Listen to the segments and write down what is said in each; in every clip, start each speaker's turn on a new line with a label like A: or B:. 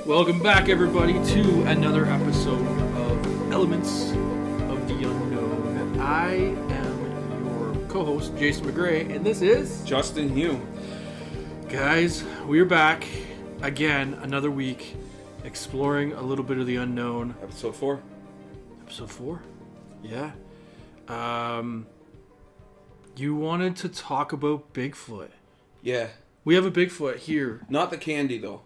A: Welcome back, everybody, to another episode of Elements of the Unknown. I am your co-host, Jason McGray, and this is...
B: Justin Hume.
A: Guys, we're back again, another week, exploring a little bit of the unknown.
B: Episode 4.
A: Episode 4? Yeah. You wanted to talk about Bigfoot.
B: Yeah.
A: We have a Bigfoot here.
B: Not the candy, though.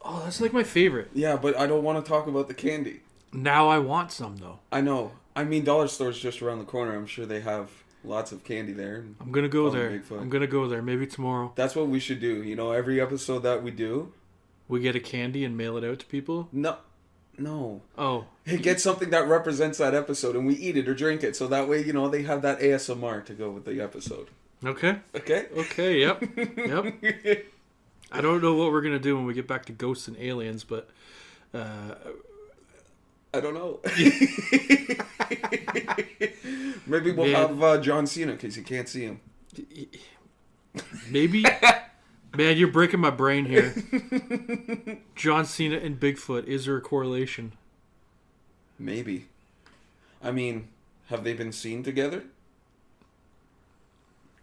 A: Oh, that's like my favorite.
B: Yeah, but I don't want to talk about the candy.
A: Now I want some, though.
B: I know. I mean, dollar store's just around the corner. I'm sure they have lots of candy there.
A: I'm going to go there.
B: Bigfoot.
A: I'm going to go there. Maybe tomorrow.
B: That's what we should do. You know, every episode that we do...
A: We get a candy and mail it out to people?
B: No.
A: Oh.
B: Get something that represents that episode and we eat it or drink it. So that way, you know, they have that ASMR to go with the episode.
A: Okay.
B: Okay,
A: yep. I don't know what we're going to do when we get back to ghosts and aliens, but...
B: I don't know. Maybe we'll have John Cena because you can't see him.
A: Maybe. Man, you're breaking my brain here. John Cena and Bigfoot. Is there a correlation?
B: Maybe. I mean, have they been seen together?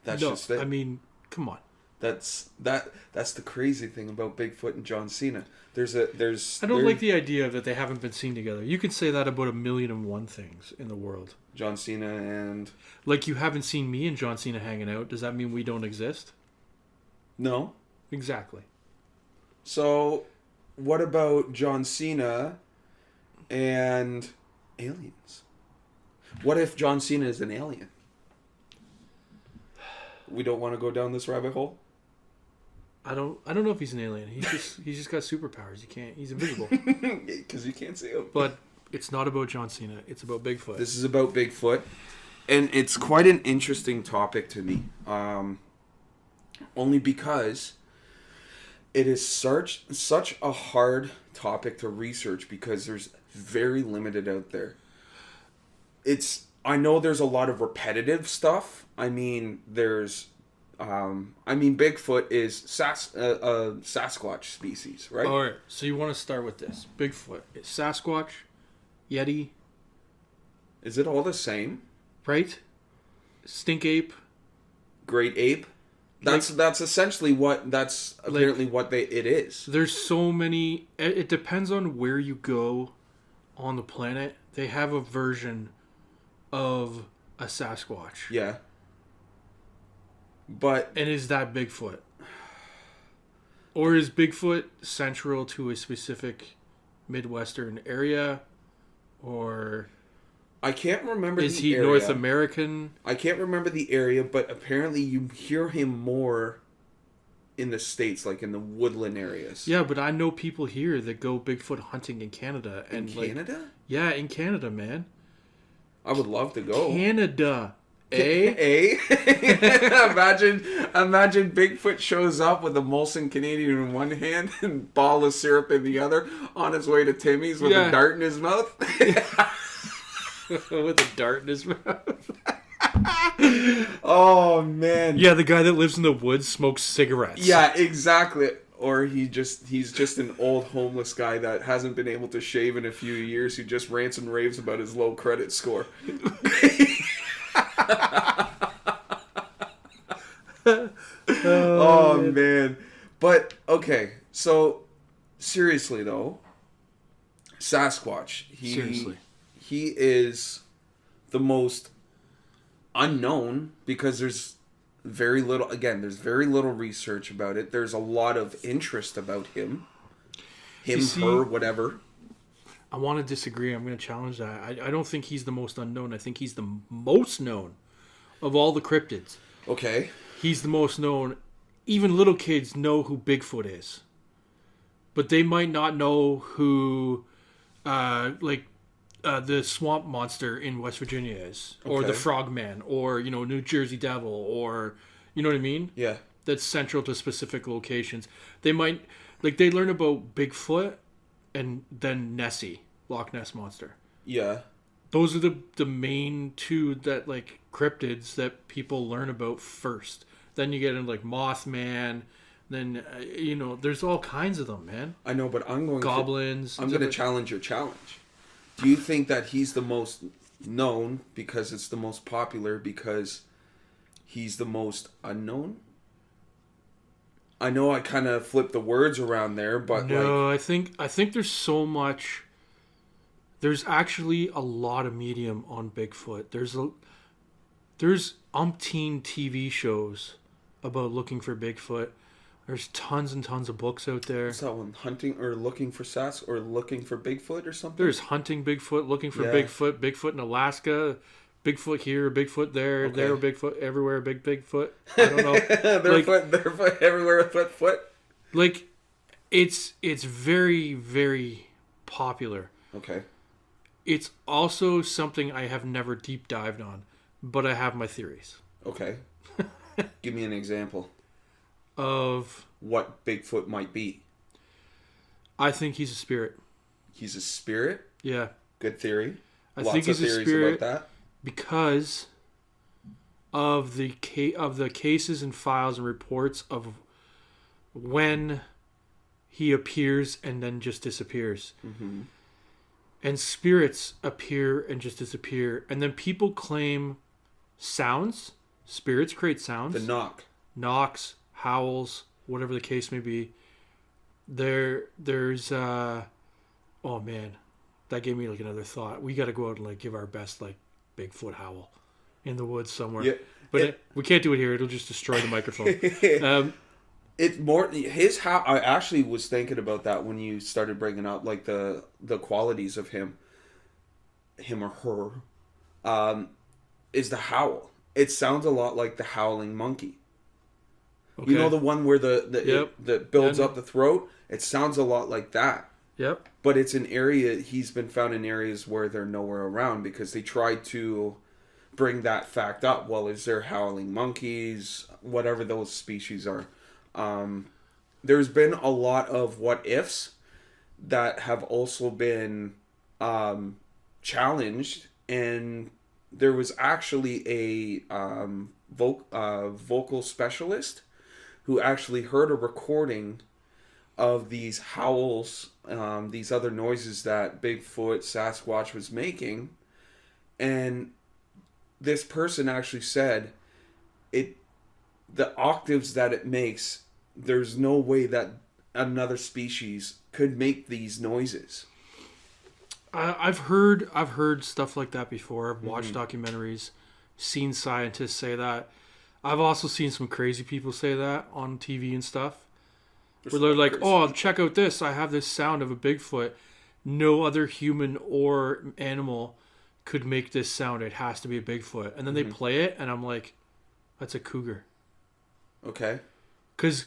B: That's
A: no,
B: just it.
A: I mean, come on.
B: That's the crazy thing about Bigfoot and John Cena.
A: I don't like the idea that they haven't been seen together. You could say that about 1,000,001 things in the world.
B: John Cena and...
A: Like, you haven't seen me and John Cena hanging out. Does that mean we don't exist?
B: No.
A: Exactly.
B: So, what about John Cena and aliens? What if John Cena is an alien? We don't want to go down this rabbit hole?
A: I don't know if he's an alien. He's just got superpowers. He's invisible.
B: Because you can't see him.
A: But it's not about John Cena. It's about Bigfoot.
B: This is about Bigfoot. And it's quite an interesting topic to me. Only because it is such a hard topic to research because there's very limited out there. I know there's a lot of repetitive stuff. I mean, Bigfoot is a Sasquatch species, right?
A: All right. So you want to start with this. Bigfoot. It's Sasquatch, Yeti.
B: Is it all the same?
A: Right? Stink ape.
B: Great ape. That's essentially what it is.
A: There's so many. It depends on where you go on the planet. They have a version of a Sasquatch.
B: Yeah. But...
A: And is that Bigfoot? Or is Bigfoot central to a specific Midwestern area? Or...
B: I can't remember
A: is he North American?
B: I can't remember the area, but apparently you hear him more in the States, like in the woodland areas.
A: Yeah, but I know people here that go Bigfoot hunting in Canada.
B: In Canada?
A: Yeah, in Canada, man.
B: I would love to go.
A: Canada. Eh?
B: Imagine Bigfoot shows up with a Molson Canadian in one hand and ball of syrup in the other on his way to Timmy's with a dart in his mouth.
A: With a dart in his mouth.
B: Oh, man.
A: Yeah, the guy that lives in the woods smokes cigarettes.
B: Yeah, exactly. Or he's just an old homeless guy that hasn't been able to shave in a few years who just rants and raves about his low credit score. Oh, man. But, okay. So, seriously, though, Sasquatch. He is the most unknown because there's very little research about it. There's a lot of interest about him. Her, whatever.
A: I want to disagree. I'm going to challenge that. I don't think he's the most unknown. I think he's the most known of all the cryptids.
B: Okay.
A: He's the most known. Even little kids know who Bigfoot is, but they might not know who, the swamp monster in West Virginia is, or the
B: Okay.
A: Frogman, or New Jersey Devil, or you know what I mean.
B: Yeah.
A: That's central to specific locations. They might they learn about Bigfoot, and then Nessie, Loch Ness monster.
B: Yeah.
A: Those are the main two that cryptids that people learn about first. Then you get into Mothman. Then there's all kinds of them, man.
B: I know, but
A: Goblins.
B: I'm going to challenge your challenge. Do you think that he's the most known because it's the most popular because he's the most unknown? I know I kind of flipped the words around there, but
A: no, I think there's so much. There's actually a lot of medium on Bigfoot. There's umpteen TV shows about looking for Bigfoot. There's tons and tons of books out there.
B: What's that one? Hunting or looking for Sask or looking for Bigfoot or something?
A: There's hunting Bigfoot, looking for Bigfoot, Bigfoot in Alaska, Bigfoot here, Bigfoot there,
B: Okay.
A: there, Bigfoot everywhere, Bigfoot. I don't know.
B: their foot everywhere, foot.
A: It's very, very popular.
B: Okay.
A: It's also something I have never deep dived on, but I have my theories.
B: Okay. Give me an example
A: Of
B: what Bigfoot might be.
A: I think he's a spirit.
B: He's a spirit?
A: Yeah.
B: Good theory.
A: I
B: Lots
A: think he's
B: of
A: a
B: theories
A: spirit
B: about that.
A: because of the cases and files and reports of when he appears and then just disappears.
B: Mm-hmm.
A: And spirits appear and just disappear. And then people claim sounds. Spirits create sounds.
B: The knock.
A: Knocks, howls, whatever the case may be. There's oh man, that gave me another thought. We got to go out and give our best Bigfoot howl in the woods somewhere.
B: Yeah,
A: but we can't do it here. It'll just destroy the microphone.
B: It's more his how. I actually was thinking about that when you started bringing up the qualities of him or her, is the howl. It sounds a lot like the howling monkey. Okay. You know the one where that builds up the throat? It sounds a lot like that.
A: Yep.
B: But it's an area, he's been found in areas where they're nowhere around because they tried to bring that fact up. Well, is there howling monkeys? Whatever those species are. There's been a lot of what ifs that have also been challenged, and there was actually a vocal specialist who actually heard a recording of these howls, these other noises that Bigfoot, Sasquatch was making, and this person actually said the octaves that it makes, there's no way that another species could make these noises.
A: I've heard stuff like that before. I've watched documentaries, seen scientists say that. I've also seen some crazy people say that on TV and stuff. Where they're like, "Oh, check out this! I have this sound of a Bigfoot. No other human or animal could make this sound. It has to be a Bigfoot." And then they play it, and I'm like, "That's a cougar."
B: Okay.
A: Because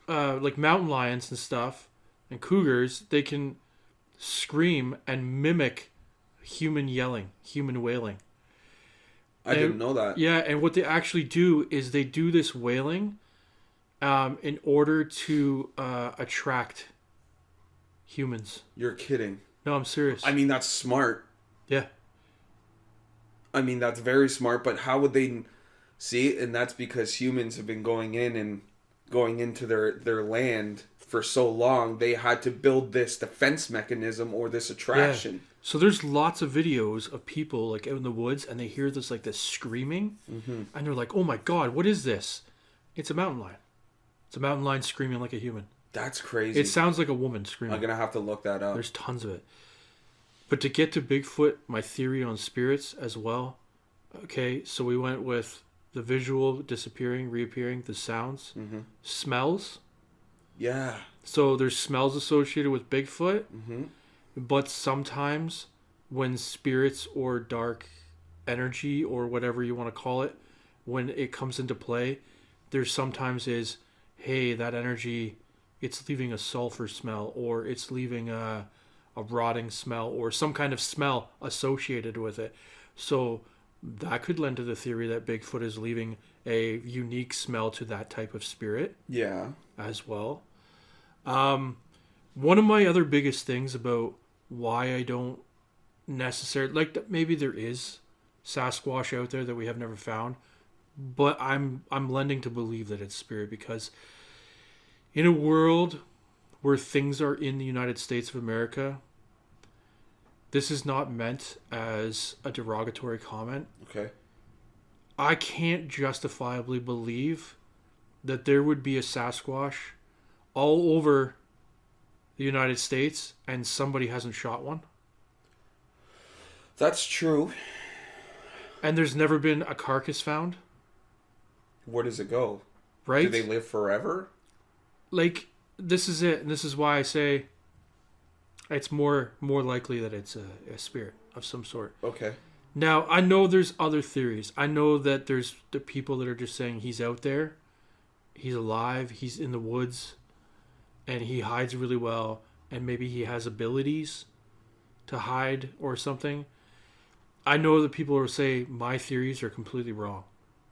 A: mountain lions and stuff, and cougars, they can scream and mimic human yelling, human wailing.
B: I didn't know that.
A: Yeah, and what they actually do is they do this wailing in order to attract humans.
B: You're kidding.
A: No, I'm serious.
B: I mean, that's smart.
A: Yeah.
B: I mean, that's very smart, but how would they see it? And that's because humans have been going into their land for so long. They had to build this defense mechanism or this attraction.
A: Yeah. So there's lots of videos of people out in the woods, and they hear this this screaming, and they're like, "Oh my God, what is this?" It's a mountain lion. It's a mountain lion screaming like a human.
B: That's crazy.
A: It sounds like a woman screaming.
B: I'm gonna have to look that up.
A: There's tons of it. But to get to Bigfoot, my theory on spirits as well. Okay, so we went with the visual disappearing, reappearing, the sounds, smells.
B: Yeah.
A: So there's smells associated with Bigfoot, but sometimes when spirits or dark energy or whatever you want to call it, when it comes into play, there's sometimes is, hey, that energy, it's leaving a sulfur smell, or it's leaving a rotting smell, or some kind of smell associated with it. So that could lend to the theory that Bigfoot is leaving a unique smell to that type of spirit.
B: Yeah.
A: As well. One of my other biggest things about why I don't necessarily like, maybe there is Sasquatch out there that we have never found, but I'm lending to believe that it's spirit, because in a world where things are in the United States of America, this is not meant as a derogatory comment.
B: Okay.
A: I can't justifiably believe that there would be a Sasquatch all over the United States and somebody hasn't shot one.
B: That's true.
A: And there's never been a carcass found.
B: Where does it go?
A: Right?
B: Do they live forever?
A: Like, this is it. And this is why I say it's more likely that it's a spirit of some sort.
B: Okay.
A: Now, I know there's other theories. I know that there's the people that are just saying he's out there, he's alive, he's in the woods, and he hides really well, and maybe he has abilities to hide or something. I know that people will say my theories are completely wrong.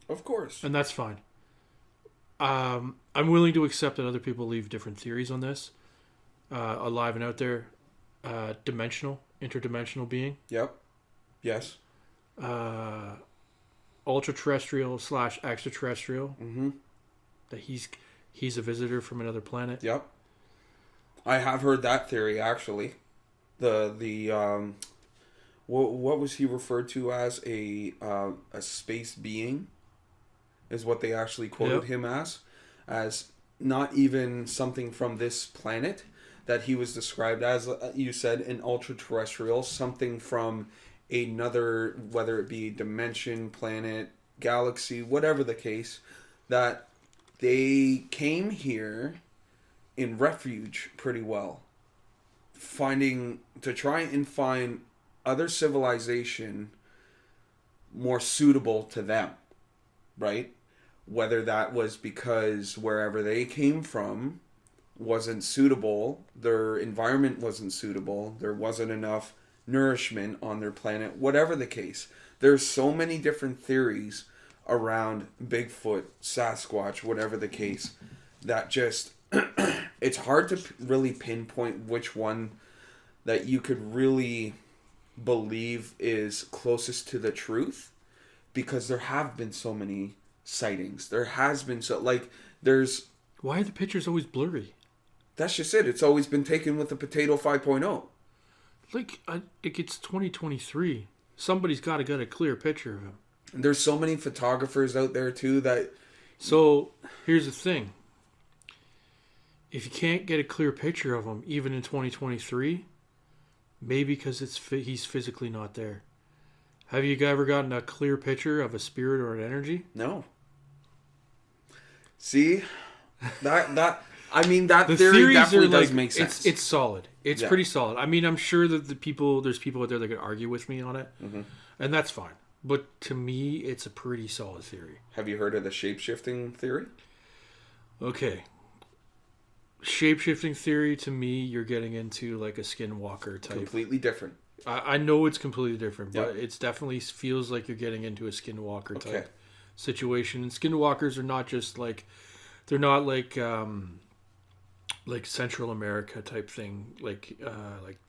B: Of course.
A: And that's fine. I'm willing to accept that other people leave different theories on this. Alive and out there, interdimensional being.
B: Yep. Yes.
A: Ultra-terrestrial / extraterrestrial.
B: Mm-hmm.
A: That he's a visitor from another planet.
B: Yep. I have heard that theory, actually. The what was he referred to as, a space being, is what they actually quoted him as not even something from this planet, that he was described as, you said, an ultra-terrestrial, something from another, whether it be dimension, planet, galaxy, whatever the case, that they came here in refuge pretty well, to try and find other civilization more suitable to them, right? Whether that was because wherever they came from wasn't suitable, their environment wasn't suitable, there wasn't enough nourishment on their planet, whatever the case. There's so many different theories around Bigfoot, Sasquatch, whatever the case, that just it's hard to really pinpoint which one that you could really believe is closest to the truth, because there have been so many sightings. There has been there's...
A: Why are the pictures always blurry?
B: That's just it. It's always been taken with the Potato 5.0.
A: Like, it's 2023. Somebody's got to get a clear picture of him.
B: And there's so many photographers out there too that...
A: So, here's the thing. If you can't get a clear picture of him, even in 2023, maybe because he's physically not there. Have you ever gotten a clear picture of a spirit or an energy?
B: No. See? That I mean, that
A: the
B: theory definitely does make sense.
A: It's solid. It's pretty solid. I mean, I'm sure that there's people out there that could argue with me on it, and that's fine. But to me, it's a pretty solid theory.
B: Have you heard of the shape-shifting theory?
A: Okay. Shape-shifting theory, to me, you're getting into like a skinwalker type.
B: Completely different.
A: I know it's completely different, but it's definitely feels like you're getting into a skinwalker type situation. And skinwalkers are not just like... They're not like Central America type thing, like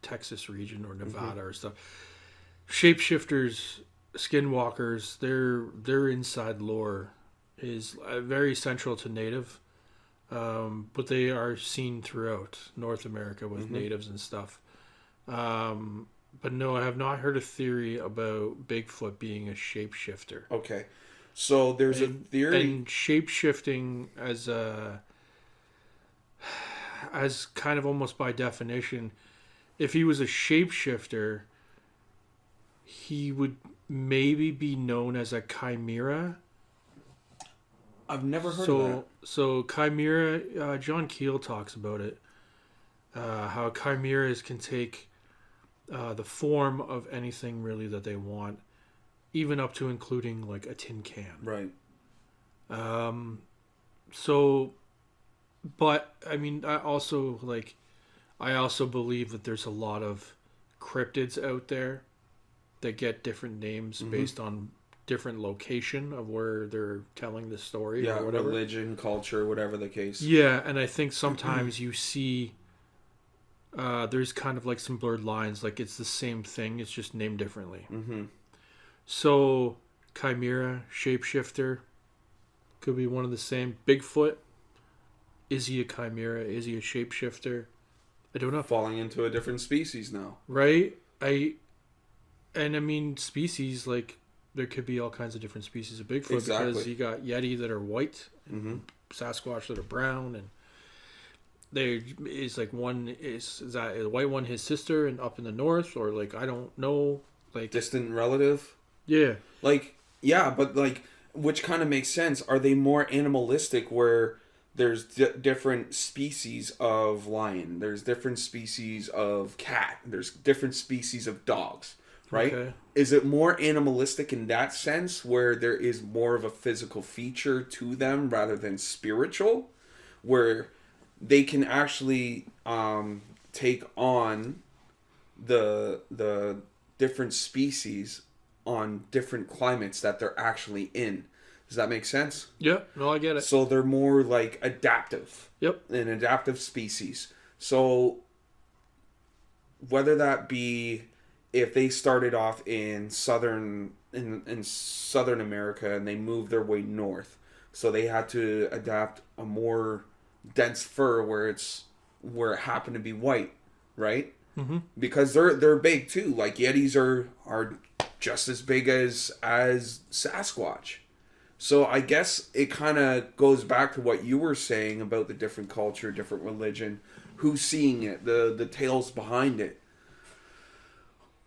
A: Texas region or Nevada or stuff. Shapeshifters, skinwalkers, their inside lore is very central to native, but they are seen throughout North America with natives and stuff. But no, I have not heard a theory about Bigfoot being a shapeshifter.
B: Okay. So there's a theory,
A: and shapeshifting as kind of almost by definition, if he was a shapeshifter, he would maybe be known as a chimera.
B: I've never heard of that.
A: So chimera, John Keel talks about it, how chimeras can take the form of anything really that they want. Even up to including like a tin can.
B: Right.
A: So, but I mean, I also believe that there's a lot of cryptids out there that get different names
B: Mm-hmm.
A: based on different location of where they're telling the story
B: Yeah,
A: or whatever.
B: religion, culture, whatever the case.
A: Yeah, and I think sometimes you see there's kind of like some blurred lines, like it's the same thing, it's just named differently.
B: Mm-hmm.
A: So, chimera, shapeshifter could be one of the same. Bigfoot, is he a chimera? Is he a shapeshifter? I don't know.
B: Falling into a different species now.
A: Right? I mean, species, like, there could be all kinds of different species of Bigfoot
B: Exactly.
A: because you got Yeti that are white, and
B: Mm-hmm.
A: Sasquatch that are brown, and there is like one is that the white one his sister and up in the north, or like I don't know, like
B: Distant relative.
A: yeah,
B: Like, yeah, but like, which kind of makes sense. Are they more animalistic where there's different species of lion, there's different species of cat, there's different species of dogs, right?
A: okay.
B: Is it more animalistic in that sense where there is more of a physical feature to them rather than spiritual, where they can actually take on the different species on different climates that they're actually in? Does that make sense?
A: Yeah, no, I get it.
B: So they're more like adaptive,
A: Yep.
B: an adaptive species. So whether that be if they started off in southern America and they moved their way north, so they had to adapt a more dense fur where it happened to be white, right?
A: Mm-hmm.
B: Because they're big too. Like Yetis are just as big as Sasquatch. So I guess it kind of goes back to what you were saying about the different culture, different religion, who's seeing it, the tales behind it.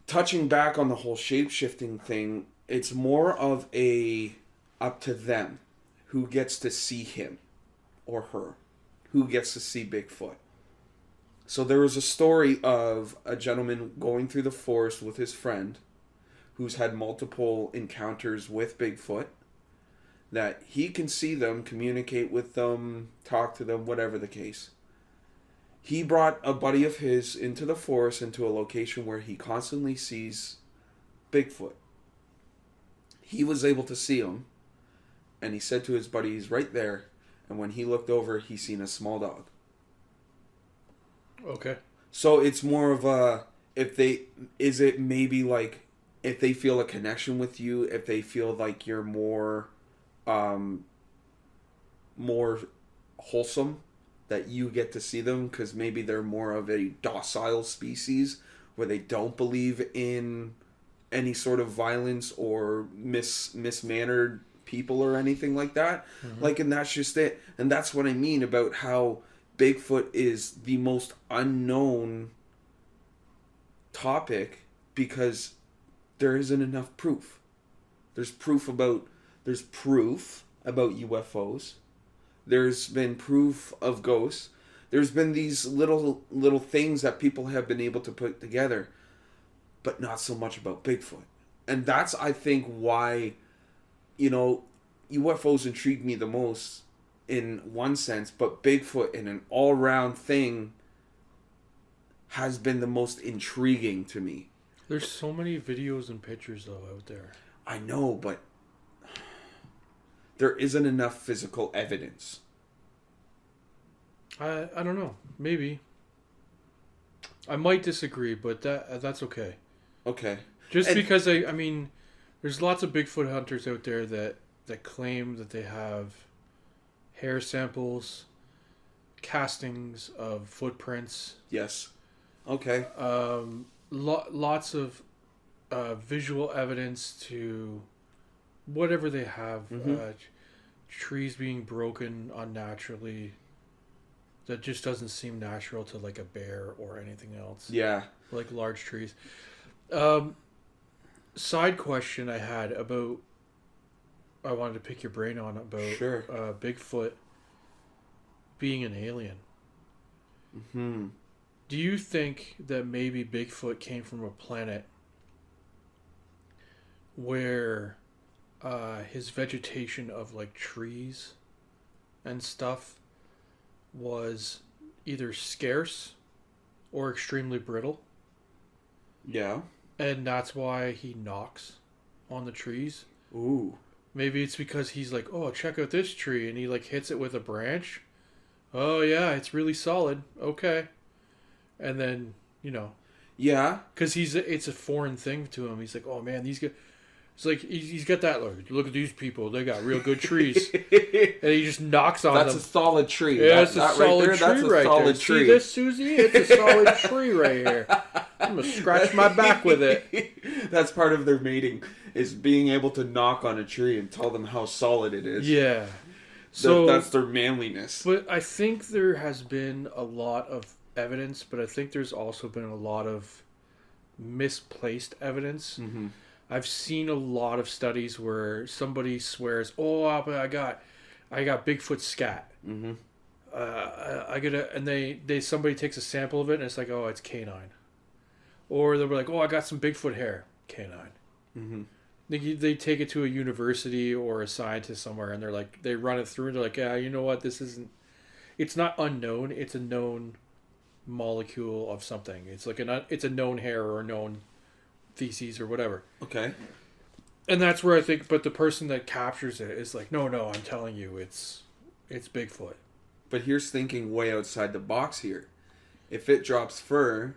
B: Touching back on the whole shape-shifting thing, it's more of a up to them who gets to see him or her, who gets to see Bigfoot. So there was a story of a gentleman going through the forest with his friend who's had multiple encounters with Bigfoot, that he can see them, communicate with them, talk to them, whatever the case. He brought a buddy of his into the forest, into a location where he constantly sees Bigfoot. He was able to see him, and he said to his buddy, he's right there, and when he looked over, he seen a small dog.
A: Okay.
B: So it's more of a, if they feel a connection with you, if they feel like you're more wholesome, that you get to see them because maybe they're more of a docile species where they don't believe in any sort of violence or mismannered people or anything like that.
A: Mm-hmm.
B: Like, and that's just it. And that's what I mean about how Bigfoot is the most unknown topic because there isn't enough proof. There's proof about UFOs. There's been proof of ghosts. There's been these little things that people have been able to put together, but not so much about Bigfoot. And that's, I think, why, UFOs intrigue me the most in one sense, but Bigfoot in an all-round thing has been the most intriguing to me.
A: There's so many videos and pictures though out there.
B: I know, but there isn't enough physical evidence.
A: I don't know. Maybe. I might disagree, but that's okay.
B: Okay.
A: Just because I mean, there's lots of Bigfoot hunters out there that claim that they have hair samples, castings of footprints.
B: Yes. Okay.
A: Lots of visual evidence to whatever they have.
B: Mm-hmm.
A: Trees being broken unnaturally. That just doesn't seem natural to like a bear or anything else.
B: Yeah.
A: Like large trees. Side question I had about, I wanted to pick your brain on about
B: Sure.
A: Bigfoot being an alien.
B: Mm-hmm.
A: Do you think that maybe Bigfoot came from a planet where his vegetation of like trees and stuff was either scarce or extremely brittle.
B: Yeah.
A: And that's why he knocks on the trees.
B: Ooh.
A: Maybe it's because he's like, oh, check out this tree. And he like hits it with a branch. Oh, yeah, it's really solid. Okay. And then,
B: Yeah.
A: because it's a foreign thing to him. He's like, oh, man, these guys. It's like, he's got that, look at these people. They got real good trees. And he just knocks on them.
B: That's a solid tree.
A: Yeah, that's a solid
B: right
A: tree
B: that's a
A: right
B: solid
A: there.
B: Tree.
A: See this, Susie? It's a solid tree right here. I'm going to scratch my back with it.
B: That's part of their mating, is being able to knock on a tree and tell them how solid it is.
A: Yeah. So
B: that's their manliness.
A: But I think there has been a lot of evidence, but I think there's also been a lot of misplaced evidence.
B: Mm-hmm.
A: I've seen a lot of studies where somebody swears, "Oh, but I got Bigfoot scat."
B: Mm-hmm.
A: I get it, and they somebody takes a sample of it, and it's like, "Oh, it's canine," or they'll be like, "Oh, I got some Bigfoot hair, canine."
B: Mm-hmm.
A: They take it to a university or a scientist somewhere, and they run it through, and they're like, "Yeah, you know what? It's not unknown. It's a known molecule of something. It's like it's a known hair or a known feces or whatever."
B: Okay.
A: And that's where I think, but the person that captures it is like, no, I'm telling you, it's Bigfoot.
B: But here's thinking way outside the box here. If it drops fur,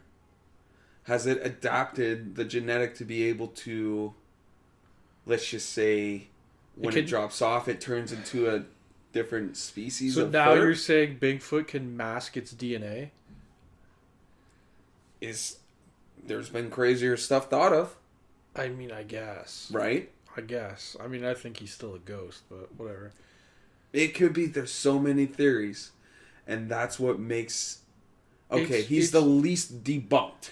B: has it adapted the genetic to be able to, let's just say, when it drops off, it turns into a different species of
A: now
B: fur?
A: you're saying Bigfoot can mask its DNA?
B: There's been crazier stuff thought of.
A: I mean, I guess.
B: Right?
A: I guess. I mean, I think he's still a ghost, but whatever.
B: It could be. There's so many theories. And that's what makes... Okay, he's the least debunked.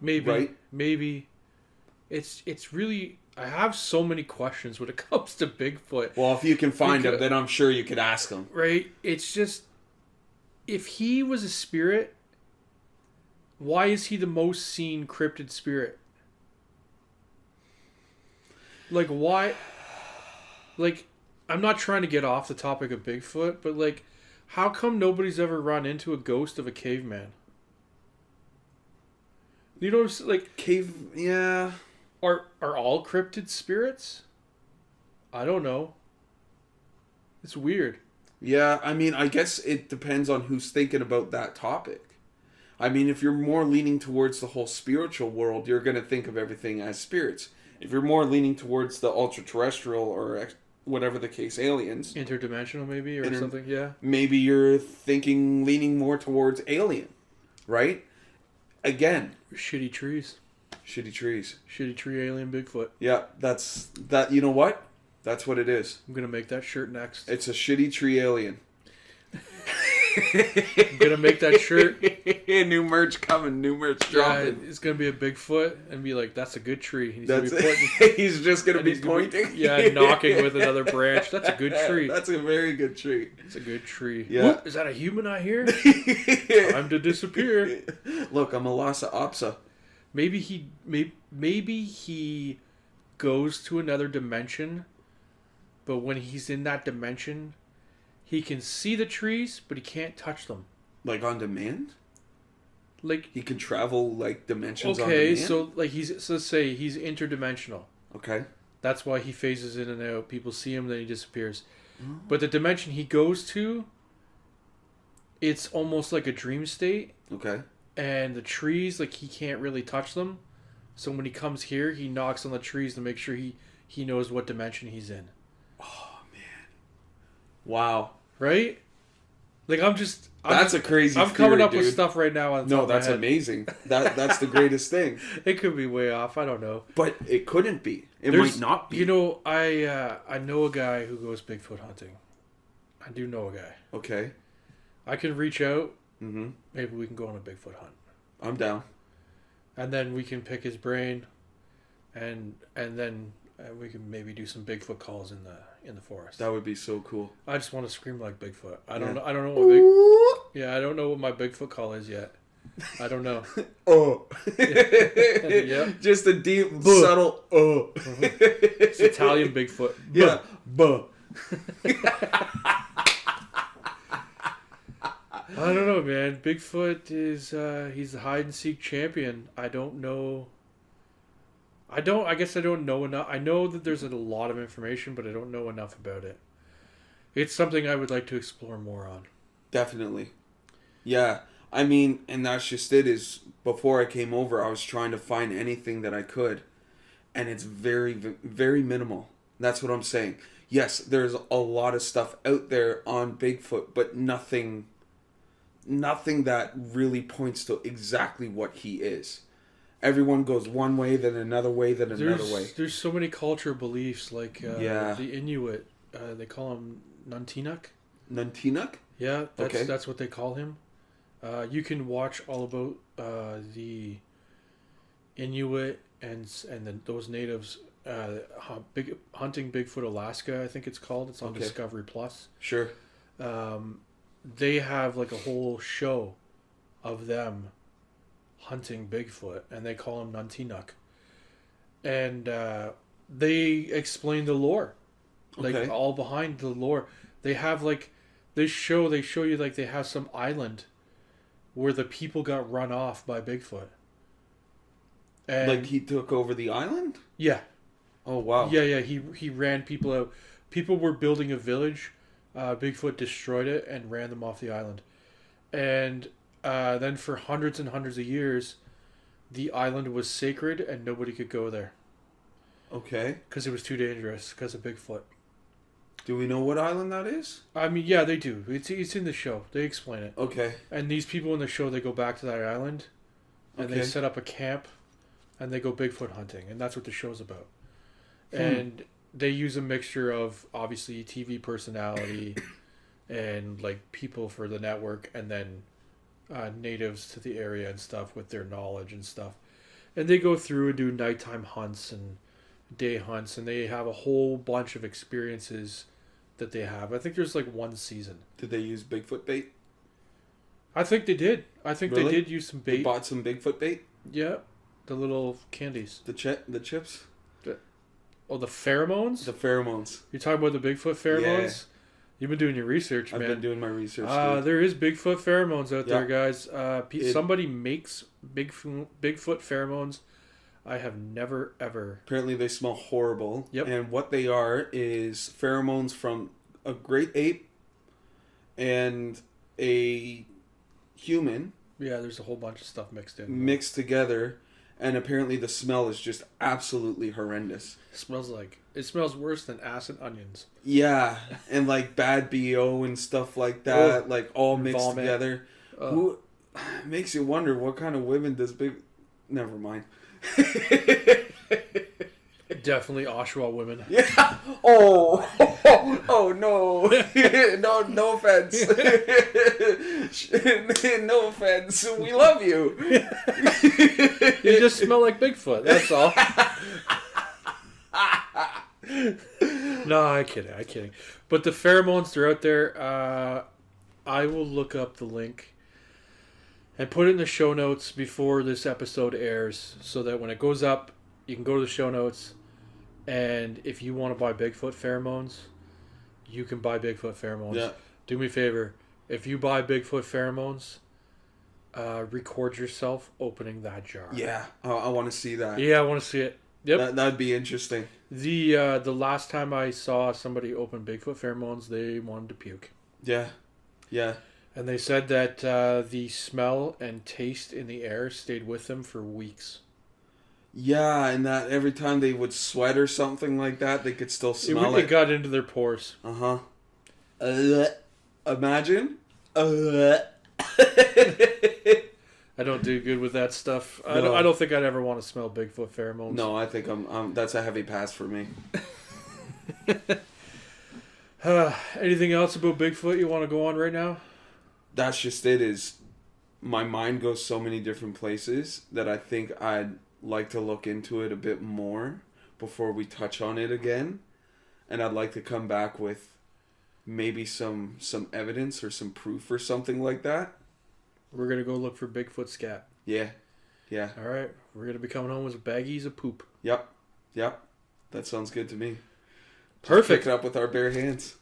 A: Maybe.
B: Right?
A: Maybe. It's really... I have so many questions when it comes to Bigfoot.
B: Well, if you can find him, then I'm sure you could ask him.
A: Right? It's just... If he was a spirit... Why is he the most seen cryptid spirit? Like, why... Like, I'm not trying to get off the topic of Bigfoot, but, like, how come nobody's ever run into a ghost of a caveman? You know what I'm saying? Like...
B: Cave... Yeah...
A: Are all cryptid spirits? I don't know. It's weird.
B: Yeah, I mean, I guess it depends on who's thinking about that topic. I mean, if you're more leaning towards the whole spiritual world, you're going to think of everything as spirits. If you're more leaning towards the ultra-terrestrial or whatever the case, aliens...
A: Interdimensional, maybe, or something, yeah.
B: Maybe you're leaning more towards alien, right? Again...
A: Shitty trees.
B: Shitty trees.
A: Shitty tree alien Bigfoot.
B: Yeah, that. You know what? That's what it is.
A: I'm going to make that shirt next.
B: It's a shitty tree alien.
A: I'm gonna make that shirt.
B: New merch coming. New merch dropping.
A: Yeah, it's gonna be a Bigfoot and be like, "That's a good tree." He's
B: That's
A: gonna be pointing,
B: he's just gonna be pointing.
A: Knocking with another branch. That's a good tree.
B: That's a very good tree.
A: It's a good tree.
B: Yeah.
A: Whoop, is that a human I hear? Time to disappear.
B: Look, I'm a Lhasa Apso.
A: Maybe he goes to another dimension, but when he's in that dimension, he can see the trees, but he can't touch them.
B: Like on demand?
A: Like
B: he can travel like dimensions on
A: demand?
B: demand?
A: So like let's say he's interdimensional.
B: Okay.
A: That's why he phases in and out. People see him, then he disappears. Oh. But the dimension he goes to, it's almost like a dream state.
B: Okay.
A: And the trees, like, he can't really touch them. So when he comes here, he knocks on the trees to make sure he knows what dimension he's in.
B: Oh, man. Wow.
A: Right? Like,
B: that's a crazy
A: I'm
B: theory,
A: coming up
B: dude.
A: with stuff right now on the top
B: No,
A: of my
B: that's
A: head.
B: amazing. That's the greatest thing.
A: It could be way off. I don't know.
B: But it couldn't be. It might not be.
A: You know, I know a guy who goes Bigfoot hunting. I do know a guy.
B: Okay.
A: I can reach out.
B: Mm-hmm.
A: Maybe we can go on a Bigfoot hunt.
B: I'm down.
A: And then we can pick his brain, and then we can maybe do some Bigfoot calls in the forest.
B: That would be so cool.
A: I just want to scream like Bigfoot. I don't know. I don't know what I don't know what my Bigfoot call is yet. I don't know.
B: Oh.
A: Yep.
B: Just a deep, subtle oh.
A: It's Italian Bigfoot.
B: Yeah. Buh.
A: I don't know, man. Bigfoot is he's the hide and seek champion. I don't know. I guess I don't know enough. I know that there's a lot of information, but I don't know enough about it. It's something I would like to explore more on.
B: Definitely. Yeah. I mean, and that's just it, is before I came over, I was trying to find anything that I could. And it's very, very minimal. That's what I'm saying. Yes, there's a lot of stuff out there on Bigfoot, but nothing that really points to exactly what he is. Everyone goes one way, then another way, then another way.
A: There's so many cultural beliefs, like
B: the
A: Inuit. They call him Nuntinuk.
B: Nuntinuk?
A: Yeah, that's what they call him. You can watch all about the Inuit and those natives hunting Bigfoot Alaska. I think it's called. It's on Discovery Plus.
B: Sure.
A: They have like a whole show of them hunting Bigfoot, and they call him Nuntinuk. And they explain the lore, like all behind the lore. They have like they show you like they have some island where the people got run off by Bigfoot. And
B: like he took over the island?
A: Yeah.
B: Oh wow.
A: Yeah. He ran people out. People were building a village. Bigfoot destroyed it and ran them off the island. And then for hundreds and hundreds of years, the island was sacred and nobody could go there.
B: Okay.
A: Because it was too dangerous because of Bigfoot.
B: Do we know what island that is?
A: I mean, yeah, they do. It's in the show. They explain it.
B: Okay.
A: And these people in the show, they go back to that island, and they set up a camp, and they go Bigfoot hunting, and that's what the show's about. And they use a mixture of, obviously, TV personality and, like, people for the network, and then natives to the area and stuff with their knowledge and stuff. And they go through and do nighttime hunts and day hunts, and they have a whole bunch of experiences that they have. I think there's like one season.
B: Did they use Bigfoot bait?
A: I think they did. I think they did use some bait.
B: They bought some Bigfoot bait?
A: Yeah. The little candies.
B: The chips?
A: The pheromones?
B: The pheromones.
A: You're talking about the Bigfoot pheromones? Yeah. You've been doing your research, man.
B: I've been doing my research.
A: There is Bigfoot pheromones out there, guys. Somebody makes Bigfoot pheromones. I have never, ever...
B: Apparently they smell horrible.
A: Yep.
B: And what they are is pheromones from a great ape and a human.
A: Yeah, there's a whole bunch of stuff mixed in.
B: Mixed together. And apparently the smell is just absolutely horrendous.
A: It smells worse than ass and onions.
B: Yeah. And like bad BO and stuff like that. Like all mixed
A: vomit.
B: together. Who makes you wonder what kind of women does Never mind.
A: Definitely Oshawa women.
B: Yeah. Oh no. No offense. No offense. We love you.
A: You just smell like Bigfoot. That's all. No, I'm kidding. But the pheromones, they're out there. I will look up the link and put it in the show notes before this episode airs, so that when it goes up, you can go to the show notes, and if you want to buy Bigfoot pheromones, you can buy Bigfoot pheromones.
B: Yeah.
A: Do me a favor. If you buy Bigfoot pheromones, record yourself opening that jar.
B: Yeah, I want to see that.
A: Yeah, I want to see it. Yep.
B: That'd be interesting.
A: The last time I saw somebody open Bigfoot pheromones, they wanted to puke.
B: Yeah.
A: And they said that the smell and taste in the air stayed with them for weeks.
B: Yeah, and that every time they would sweat or something like that, they could still smell it.
A: It got into their pores.
B: Uh-huh. Imagine.
A: I don't do good with that stuff. No. I don't think I'd ever want to smell Bigfoot pheromones.
B: No, I think that's a heavy pass for me.
A: Anything else about Bigfoot you want to go on right now?
B: That's just it. Is my mind goes so many different places that I think I'd like to look into it a bit more before we touch on it again, and I'd like to come back with maybe some evidence or some proof or something like that.
A: we're going to go look for Bigfoot scat.
B: Yeah. Yeah.
A: All right. We're going to be coming home with baggies of poop.
B: Yep. That sounds good to me.
A: Perfect.
B: Pick it up with our bare hands.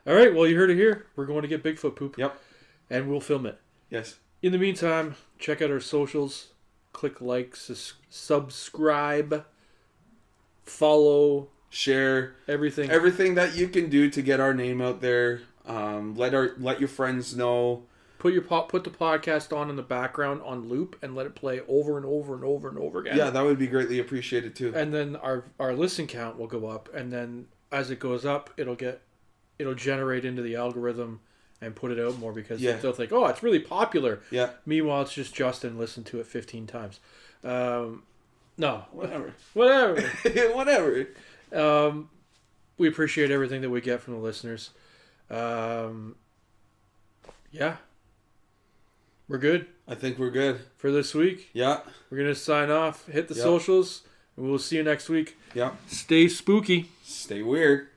A: All right. Well, you heard it here. We're going to get Bigfoot poop.
B: Yep.
A: And we'll film it.
B: Yes.
A: In the meantime, check out our socials. Click like, subscribe, follow,
B: share,
A: everything
B: that you can do to get our name out there. Let your friends know.
A: Put the podcast on in the background on loop and let it play over and over and over and over again.
B: Yeah, that would be greatly appreciated too.
A: And then our listen count will go up, and then as it goes up, it'll generate into the algorithm and put it out more because they'll think, oh, it's really popular.
B: Yeah.
A: Meanwhile, it's just Justin listened to it 15 times. No.
B: Whatever.
A: Whatever. We appreciate everything that we get from the listeners. Yeah. We're good.
B: I think we're good.
A: For this week.
B: Yeah.
A: We're going to sign off. Hit the socials. And we'll see you next week.
B: Yeah.
A: Stay spooky.
B: Stay weird.